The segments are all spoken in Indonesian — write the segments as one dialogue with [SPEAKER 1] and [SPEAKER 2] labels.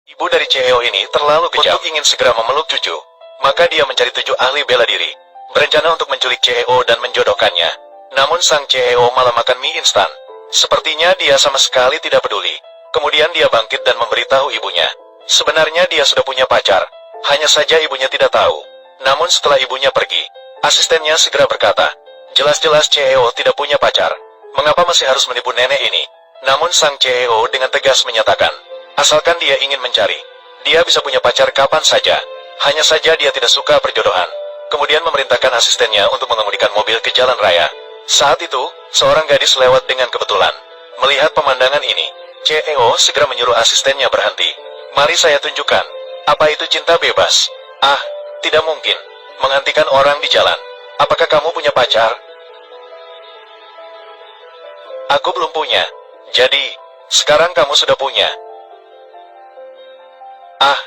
[SPEAKER 1] Ibu dari Cheo ini terlalu kejam untuk ingin segera memeluk cucu. Maka dia mencari 7 ahli bela diri, berencana untuk menculik Cheo dan menjodohkannya. Namun sang Cheo malah makan mie instan. Sepertinya dia sama sekali tidak peduli. Kemudian dia bangkit dan memberitahu ibunya. Sebenarnya dia sudah punya pacar, hanya saja ibunya tidak tahu. Namun setelah ibunya pergi, asistennya segera berkata, jelas-jelas Cheo tidak punya pacar. Mengapa masih harus menipu nenek ini? Namun sang Cheo dengan tegas menyatakan, asalkan dia ingin mencari, dia bisa punya pacar kapan saja. Hanya saja dia tidak suka perjodohan. Kemudian memerintahkan asistennya untuk mengemudikan mobil ke jalan raya. Saat itu, seorang gadis lewat dengan kebetulan. Melihat pemandangan ini, Cheo segera menyuruh asistennya berhenti. Mari saya tunjukkan, apa itu cinta bebas. Ah, tidak mungkin, menghentikan orang di jalan. Apakah kamu punya pacar? Aku belum punya. Jadi, sekarang kamu sudah punya. Ah,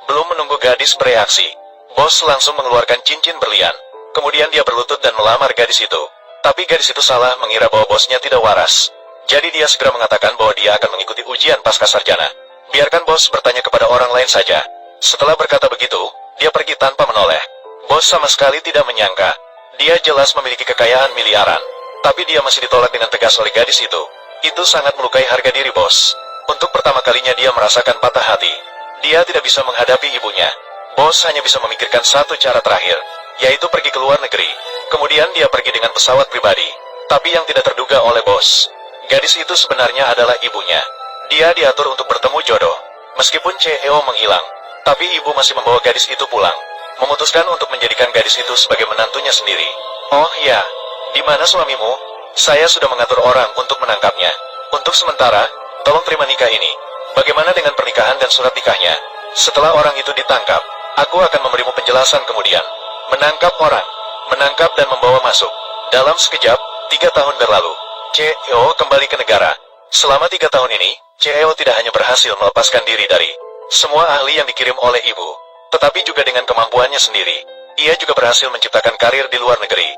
[SPEAKER 1] belum menunggu gadis bereaksi, bos langsung mengeluarkan cincin berlian. Kemudian dia berlutut dan melamar gadis itu. Tapi gadis itu salah mengira bahwa bosnya tidak waras. Jadi dia segera mengatakan bahwa dia akan mengikuti ujian pasca sarjana. Biarkan bos bertanya kepada orang lain saja. Setelah berkata begitu, dia pergi tanpa menoleh. Bos sama sekali tidak menyangka. Dia jelas memiliki kekayaan miliaran. Tapi dia masih ditolak dengan tegas oleh gadis itu. Itu sangat melukai harga diri bos. Untuk pertama kalinya dia merasakan patah hati. Dia tidak bisa menghadapi ibunya. Bos hanya bisa memikirkan satu cara terakhir, yaitu pergi ke luar negeri. Kemudian dia pergi dengan pesawat pribadi. Tapi yang tidak terduga oleh bos, gadis itu sebenarnya adalah ibunya. Dia diatur untuk bertemu jodoh. Meskipun Cheo menghilang, tapi ibu masih membawa gadis itu pulang. Memutuskan untuk menjadikan gadis itu sebagai menantunya sendiri. Oh ya, di mana suamimu? Saya sudah mengatur orang untuk menangkapnya. Untuk sementara, tolong terima nikah ini. Bagaimana dengan pernikahan dan surat nikahnya? Setelah orang itu ditangkap, aku akan memberimu penjelasan kemudian. Menangkap orang, menangkap dan membawa masuk. Dalam sekejap, 3 tahun berlalu, Cheo kembali ke negara. Selama 3 tahun ini, Cheo tidak hanya berhasil melepaskan diri dari semua ahli yang dikirim oleh ibu, tetapi juga dengan kemampuannya sendiri. Ia juga berhasil menciptakan karir di luar negeri.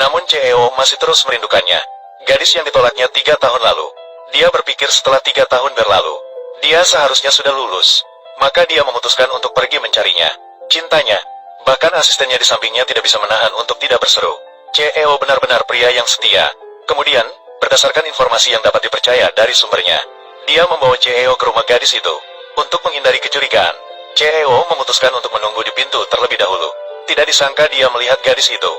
[SPEAKER 1] Namun Cheo masih terus merindukannya, gadis yang ditolaknya 3 tahun lalu. Dia berpikir setelah 3 tahun berlalu, dia seharusnya sudah lulus. Maka dia memutuskan untuk pergi mencarinya. Cintanya, bahkan asistennya di sampingnya tidak bisa menahan untuk tidak berseru. Cheo benar-benar pria yang setia. Kemudian, berdasarkan informasi yang dapat dipercaya dari sumbernya, dia membawa Cheo ke rumah gadis itu. Untuk menghindari kecurigaan, Cheo memutuskan untuk menunggu di pintu terlebih dahulu. Tidak disangka dia melihat gadis itu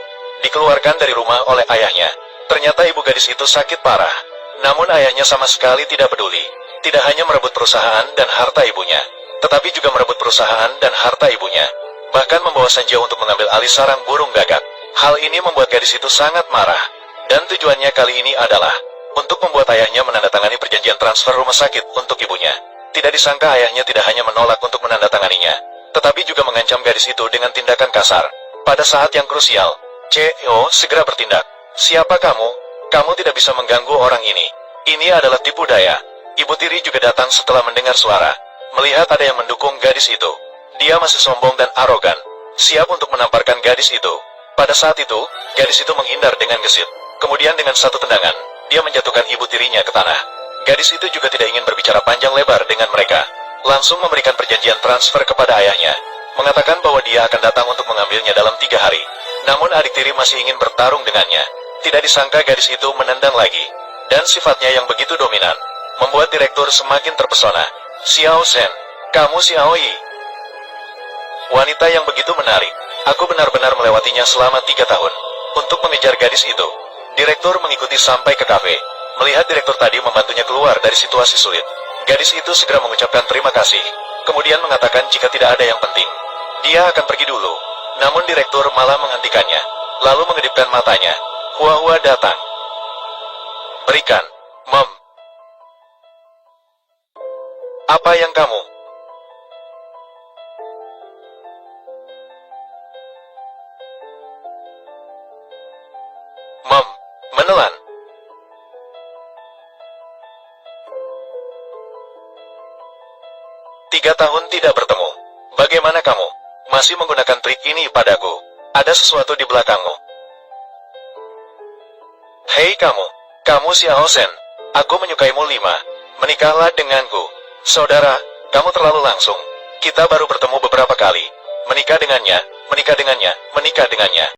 [SPEAKER 1] dikeluarkan dari rumah oleh ayahnya. Ternyata ibu gadis itu sakit parah. Namun ayahnya sama sekali tidak peduli. Tidak hanya merebut perusahaan dan harta ibunya, tetapi juga merebut perusahaan dan harta ibunya. Bahkan membawa senjata untuk mengambil alih sarang burung gagak. Hal ini membuat gadis itu sangat marah. Dan tujuannya kali ini adalah untuk membuat ayahnya menandatangani perjanjian transfer rumah sakit untuk ibunya. Tidak disangka ayahnya tidak hanya menolak untuk menandatanganinya, tetapi juga mengancam gadis itu dengan tindakan kasar. Pada saat yang krusial, Cheo segera bertindak. Siapa kamu? Kamu tidak bisa mengganggu orang ini. Ini adalah tipu daya. Ibu tiri juga datang setelah mendengar suara. Melihat ada yang mendukung gadis itu, dia masih sombong dan arogan, siap untuk menamparkan gadis itu. Pada saat itu, gadis itu menghindar dengan gesit. Kemudian dengan satu tendangan, dia menjatuhkan ibu tirinya ke tanah. Gadis itu juga tidak ingin berbicara panjang lebar dengan mereka. Langsung memberikan perjanjian transfer kepada ayahnya, mengatakan bahwa dia akan datang untuk mengambilnya dalam 3 hari. Namun adik tiri masih ingin bertarung dengannya. Tidak disangka gadis itu menendang lagi. Dan sifatnya yang begitu dominan, membuat direktur semakin terpesona. Xiao Zhen, kamu Xiao Yi. Wanita yang begitu menarik. Aku benar-benar melewatinya selama 3 tahun. Untuk mengejar gadis itu, direktur mengikuti sampai ke kafe. Melihat direktur tadi membantunya keluar dari situasi sulit, gadis itu segera mengucapkan terima kasih. Kemudian mengatakan jika tidak ada yang penting, dia akan pergi dulu. Namun direktur malah menghentikannya, lalu mengedipkan matanya. Hua-hua datang. Berikan, Mom. Apa yang kamu? Mom, menelan. Tiga tahun tidak bertemu. Bagaimana kamu? Masih menggunakan trik ini padaku. Ada sesuatu di belakangmu. Hei kamu Xiao Zhen. Aku menyukaimu 5. Menikahlah denganku. Saudara, kamu terlalu langsung. Kita baru bertemu beberapa kali. Menikah dengannya, menikah dengannya, menikah dengannya.